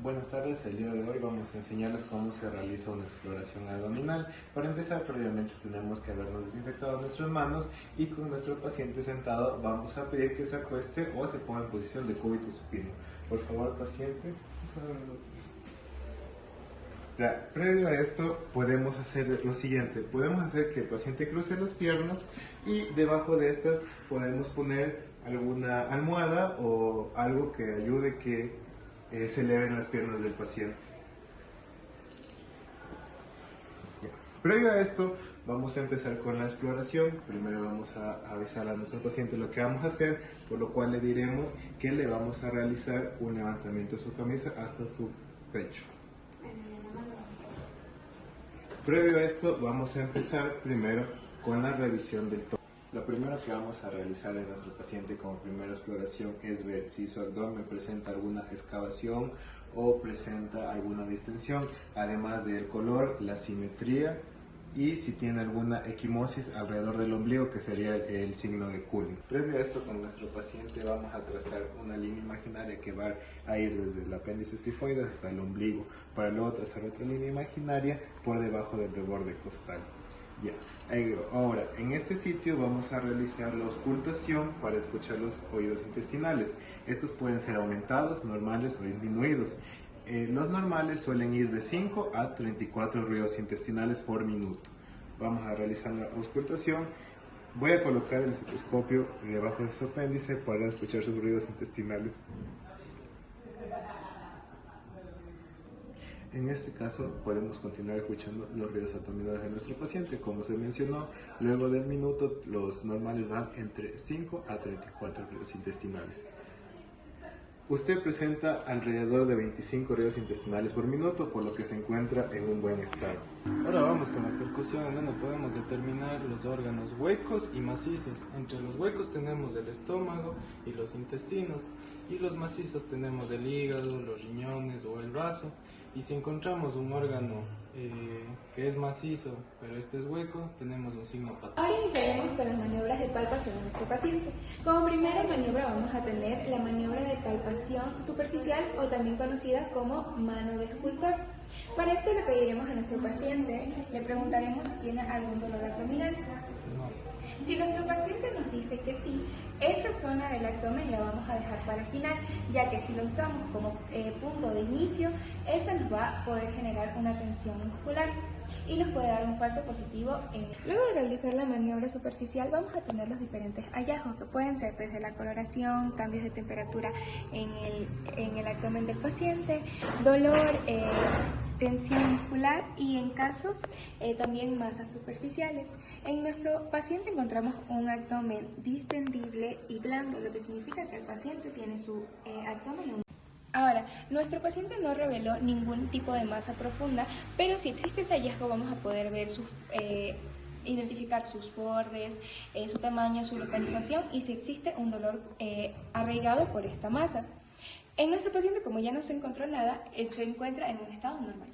Buenas tardes, el día de hoy vamos a enseñarles cómo se realiza una exploración abdominal. Para empezar, previamente tenemos que habernos desinfectado nuestras manos y con nuestro paciente sentado vamos a pedir que se acueste o se ponga en posición de cúbito supino. Por favor, paciente. Ya, previo a esto podemos hacer lo siguiente, podemos hacer que el paciente cruce las piernas y debajo de estas podemos poner alguna almohada o algo que ayude que se eleven las piernas del paciente. Previo a esto vamos a empezar con la exploración. Primero vamos a avisar a nuestro paciente lo que vamos a hacer, por lo cual le diremos que le vamos a realizar un levantamiento de su camisa hasta su pecho. Previo a esto vamos a empezar primero con la revisión del tórax. Lo primero que vamos a realizar en nuestro paciente como primera exploración es ver si su abdomen presenta alguna excavación o presenta alguna distensión, además del color, la simetría y si tiene alguna equimosis alrededor del ombligo, que sería el signo de Cullen. Previo a esto, con nuestro paciente vamos a trazar una línea imaginaria que va a ir desde el apéndice cifoides hasta el ombligo, para luego trazar otra línea imaginaria por debajo del reborde costal. Ya. Ahora, en este sitio vamos a realizar la auscultación para escuchar los oídos intestinales. Estos pueden ser aumentados, normales o disminuidos. Los normales suelen ir de 5 a 34 ruidos intestinales por minuto. Vamos a realizar la auscultación. Voy a colocar el estetoscopio debajo de su apéndice para escuchar sus ruidos intestinales. En este caso podemos continuar escuchando los ruidos abdominales de nuestro paciente. Como se mencionó, luego del minuto los normales van entre 5 a 34 ruidos intestinales. Usted presenta alrededor de 25 ruidos intestinales por minuto, por lo que se encuentra en un buen estado. Ahora vamos con la percusión, en donde podemos determinar los órganos huecos y macizos. Entre los huecos tenemos el estómago y los intestinos, y los macizos tenemos el hígado, los riñones o el vaso. Y si encontramos un órgano que es macizo, pero este es hueco, tenemos un signo patológico. Ahora iniciaremos con las maniobras de palpación de nuestro paciente. Como primera maniobra vamos a tener la maniobra de palpación superficial o también conocida como mano de escultor. Para esto le pediremos a nuestro paciente, le preguntaremos si tiene algún dolor abdominal. Si nuestro paciente nos dice que sí, esta zona del abdomen la vamos a dejar para el final, ya que si lo usamos como punto de inicio, esta nos va a poder generar una tensión muscular y nos puede dar un falso positivo. Luego de realizar la maniobra superficial vamos a tener los diferentes hallazgos que pueden ser desde la coloración, cambios de temperatura en el abdomen del paciente, dolor, tensión muscular y en casos también masas superficiales. En nuestro paciente encontramos un abdomen distendible y blando, lo que significa que el paciente tiene su abdomen. Ahora, nuestro paciente no reveló ningún tipo de masa profunda, pero si existe ese hallazgo vamos a poder ver identificar sus bordes, su tamaño, su localización y si existe un dolor arraigado por esta masa. En nuestro paciente, como ya no se encontró nada, se encuentra en un estado normal.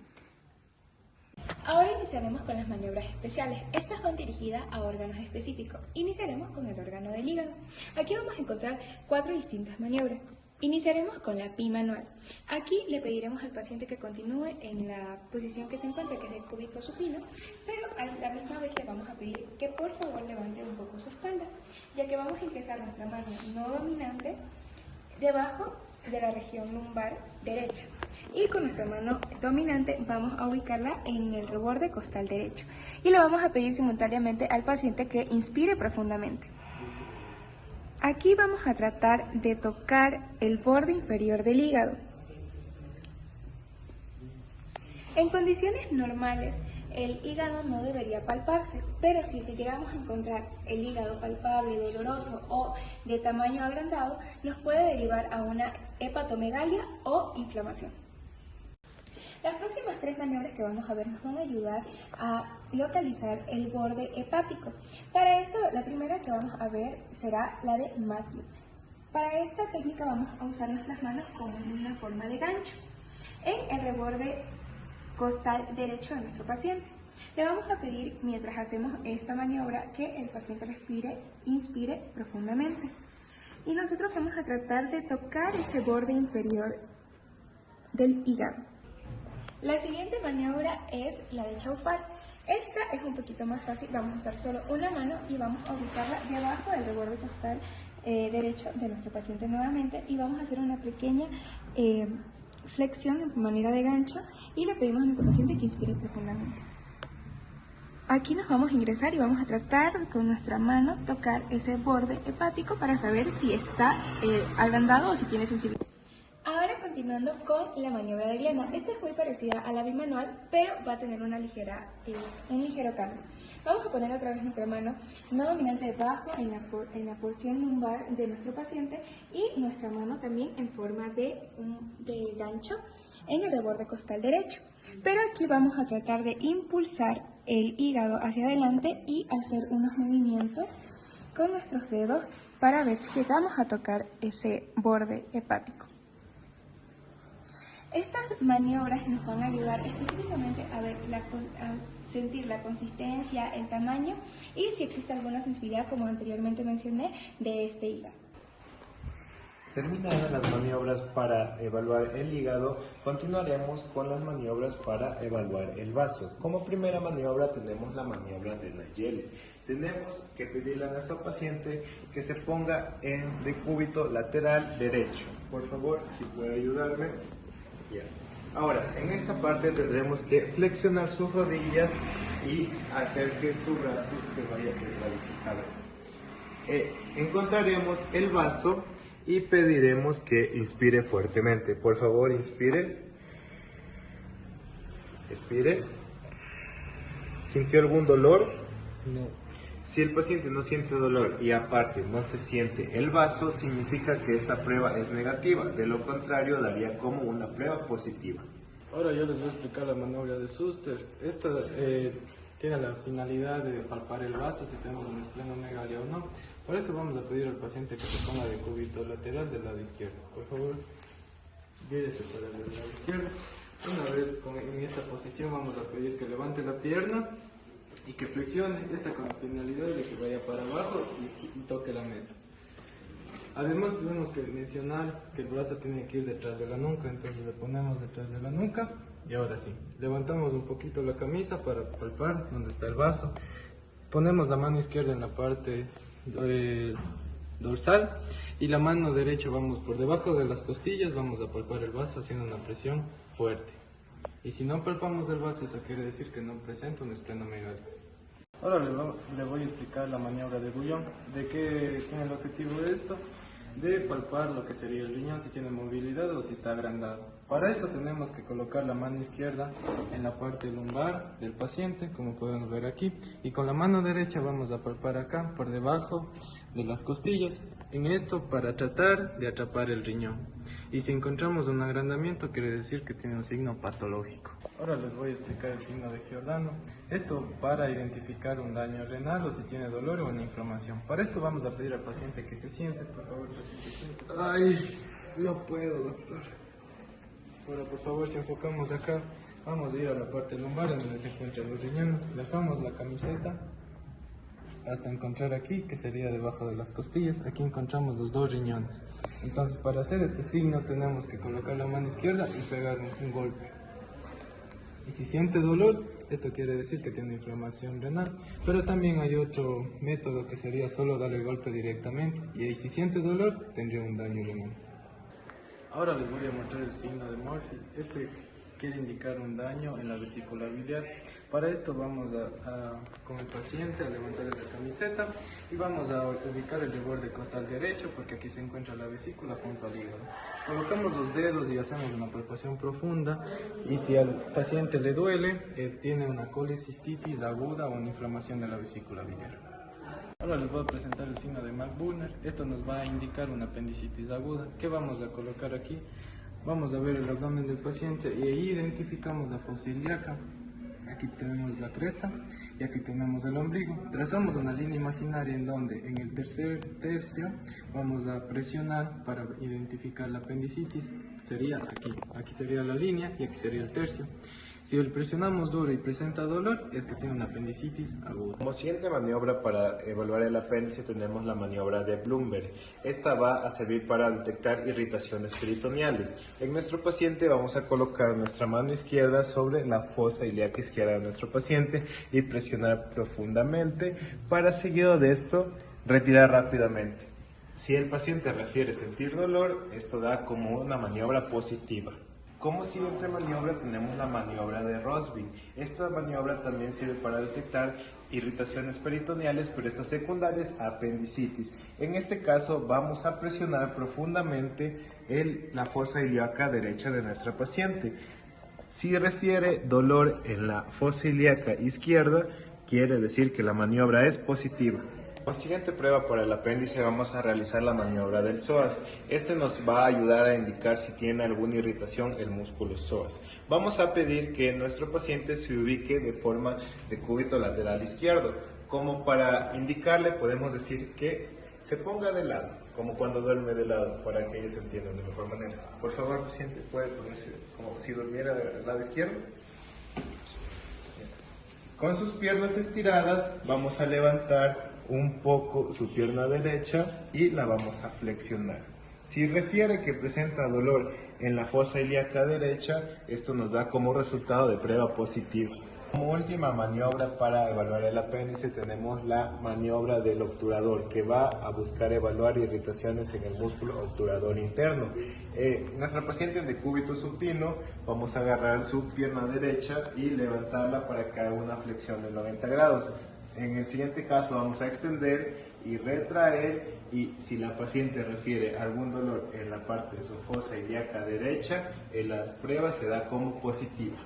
Ahora iniciaremos con las maniobras especiales. Estas van dirigidas a órganos específicos. Iniciaremos con el órgano del hígado. Aquí vamos a encontrar 4 distintas maniobras. Iniciaremos con la PI manual. Aquí le pediremos al paciente que continúe en la posición que se encuentra, que es el cúbito supino, pero a la misma vez le vamos a pedir que por favor levante un poco su espalda, ya que vamos a ingresar nuestra mano no dominante debajo de la región lumbar derecha y con nuestra mano dominante vamos a ubicarla en el reborde costal derecho y le vamos a pedir simultáneamente al paciente que inspire profundamente. Aquí vamos a tratar de tocar el borde inferior del hígado. En condiciones normales, el hígado no debería palparse, pero si llegamos a encontrar el hígado palpable, doloroso o de tamaño agrandado, nos puede derivar a una hepatomegalia o inflamación. Las próximas 3 maniobras que vamos a ver nos van a ayudar a localizar el borde hepático. Para eso, la primera que vamos a ver será la de Matthew. Para esta técnica vamos a usar nuestras manos como una forma de gancho en el reborde costal derecho de nuestro paciente. Le vamos a pedir, mientras hacemos esta maniobra, que el paciente inspire profundamente. Y nosotros vamos a tratar de tocar ese borde inferior del hígado. La siguiente maniobra es la de chaufar. Esta es un poquito más fácil, vamos a usar solo una mano y vamos a ubicarla debajo del reborde costal derecho de nuestro paciente nuevamente y vamos a hacer una pequeña flexión en manera de gancho y le pedimos a nuestro paciente que inspire profundamente. Aquí nos vamos a ingresar y vamos a tratar con nuestra mano tocar ese borde hepático para saber si está agrandado o si tiene sensibilidad. Ahora continuando con la maniobra de Glenna. Esta es muy parecida a la bimanual, pero va a tener un ligero cambio. Vamos a poner otra vez nuestra mano no dominante debajo en la porción lumbar de nuestro paciente y nuestra mano también en forma de gancho en el reborde costal derecho. Pero aquí vamos a tratar de impulsar el hígado hacia adelante y hacer unos movimientos con nuestros dedos para ver si llegamos a tocar ese borde hepático. Estas maniobras nos van a ayudar específicamente a sentir la consistencia, el tamaño y si existe alguna sensibilidad, como anteriormente mencioné, de este hígado. Terminadas las maniobras para evaluar el hígado, continuaremos con las maniobras para evaluar el vaso. Como primera maniobra tenemos la maniobra de Nayeli. Tenemos que pedirle a nuestro paciente que se ponga en decúbito lateral derecho. Por favor, si puede ayudarme. Bien. Ahora, en esta parte tendremos que flexionar sus rodillas y hacer que su brazo se vaya detrás de su cabeza. Encontraremos el vaso y pediremos que inspire fuertemente. Por favor, inspire. Expire. ¿Sintió algún dolor? No. Si el paciente no siente dolor y aparte no se siente el vaso, significa que esta prueba es negativa. De lo contrario, daría como una prueba positiva. Ahora yo les voy a explicar la maniobra de Suster. Esta tiene la finalidad de palpar el vaso si tenemos una esplenomegalia o no. Por eso vamos a pedir al paciente que se ponga de cúbito lateral del lado izquierdo. Por favor, guíese para el lado izquierdo. Una vez en esta posición vamos a pedir que levante la pierna y que flexione, esta con la finalidad de que vaya para abajo y toque la mesa. Además tenemos que mencionar que el brazo tiene que ir detrás de la nuca, entonces le ponemos detrás de la nuca y ahora sí, levantamos un poquito la camisa para palpar donde está el vaso, ponemos la mano izquierda en la parte dorsal y la mano derecha vamos por debajo de las costillas, vamos a palpar el vaso haciendo una presión fuerte. Y si no palpamos el vaso, eso quiere decir que no presenta una esplenomegalia. Ahora le voy a explicar la maniobra de Bouillon. ¿De qué tiene el objetivo de esto? De palpar lo que sería el riñón, si tiene movilidad o si está agrandado. Para esto tenemos que colocar la mano izquierda en la parte lumbar del paciente, como podemos ver aquí, y con la mano derecha vamos a palpar acá, por debajo de las costillas, en esto para tratar de atrapar el riñón. Y si encontramos un agrandamiento, quiere decir que tiene un signo patológico. Ahora les voy a explicar el signo de Giordano. Esto para identificar un daño renal o si tiene dolor o una inflamación. Para esto vamos a pedir al paciente que se siente, por favor. Ay, no puedo, doctor. Ahora, por favor, si enfocamos acá, vamos a ir a la parte lumbar en donde se encuentran los riñones. Le alzamos la camiseta hasta encontrar aquí, que sería debajo de las costillas. Aquí encontramos los dos riñones. Entonces, para hacer este signo tenemos que colocar la mano izquierda y pegar un golpe. Y si siente dolor, esto quiere decir que tiene inflamación renal. Pero también hay otro método que sería solo darle el golpe directamente. Y ahí, si siente dolor, tendría un daño renal. Ahora les voy a mostrar el signo de Murphy. Este quiere indicar un daño en la vesícula biliar. Para esto vamos con el paciente a levantarle la camiseta y vamos a ubicar el reborde costal derecho porque aquí se encuentra la vesícula junto al hígado. Colocamos los dedos y hacemos una palpación profunda y si al paciente le duele, tiene una colecistitis aguda o una inflamación de la vesícula biliar. Ahora les voy a presentar el signo de McBurner. Esto nos va a indicar una apendicitis aguda. ¿Qué vamos a colocar aquí? Vamos a ver el abdomen del paciente y ahí identificamos la fosa ilíaca. Aquí tenemos la cresta y aquí tenemos el ombligo. Trazamos una línea imaginaria en donde en el tercer tercio vamos a presionar para identificar la apendicitis. Sería aquí. Aquí sería la línea y aquí sería el tercio. Si lo presionamos duro y presenta dolor, es que tiene una apendicitis aguda. Como siguiente maniobra para evaluar el apéndice tenemos la maniobra de Bloomberg. Esta va a servir para detectar irritaciones peritoneales. En nuestro paciente vamos a colocar nuestra mano izquierda sobre la fosa ilíaca izquierda de nuestro paciente y presionar profundamente para, seguido de esto, retirar rápidamente. Si el paciente refiere sentir dolor, esto da como una maniobra positiva. Como siguiente maniobra tenemos la maniobra de Rosby. Esta maniobra también sirve para detectar irritaciones peritoneales, pero esta secundaria es apendicitis. En este caso vamos a presionar profundamente la fosa ilíaca derecha de nuestra paciente. Si refiere dolor en la fosa ilíaca izquierda, quiere decir que la maniobra es positiva. Como siguiente prueba para el apéndice vamos a realizar la maniobra del psoas. Este nos va a ayudar a indicar si tiene alguna irritación el músculo psoas. Vamos a pedir que nuestro paciente se ubique de forma de cúbito lateral izquierdo. Como para indicarle podemos decir que se ponga de lado, como cuando duerme de lado, para que ellos entiendan de mejor manera. Por favor, paciente, puede ponerse como si durmiera del lado izquierdo. Con sus piernas estiradas vamos a levantar un poco su pierna derecha y la vamos a flexionar. Si refiere que presenta dolor en la fosa ilíaca derecha, esto nos da como resultado de prueba positiva. Como última maniobra para evaluar el apéndice tenemos la maniobra del obturador, que va a buscar evaluar irritaciones en el músculo obturador interno. Nuestra paciente en decúbito supino, vamos a agarrar su pierna derecha y levantarla para que haga una flexión de 90 grados. En el siguiente caso vamos a extender y retraer, y si la paciente refiere algún dolor en la parte de su fosa ilíaca derecha, la prueba se da como positiva.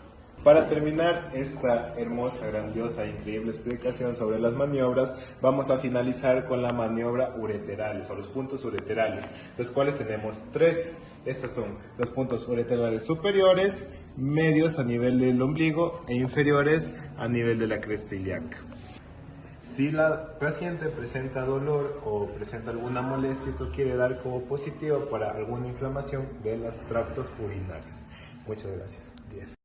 Para terminar esta hermosa, grandiosa e increíble explicación sobre las maniobras, vamos a finalizar con la maniobra ureterales o los puntos ureterales, los cuales tenemos 3. Estos son los puntos ureterales superiores, medios a nivel del ombligo e inferiores a nivel de la cresta ilíaca. Si la paciente presenta dolor o presenta alguna molestia, esto quiere dar como positivo para alguna inflamación de los tractos urinarios. Muchas gracias. 10.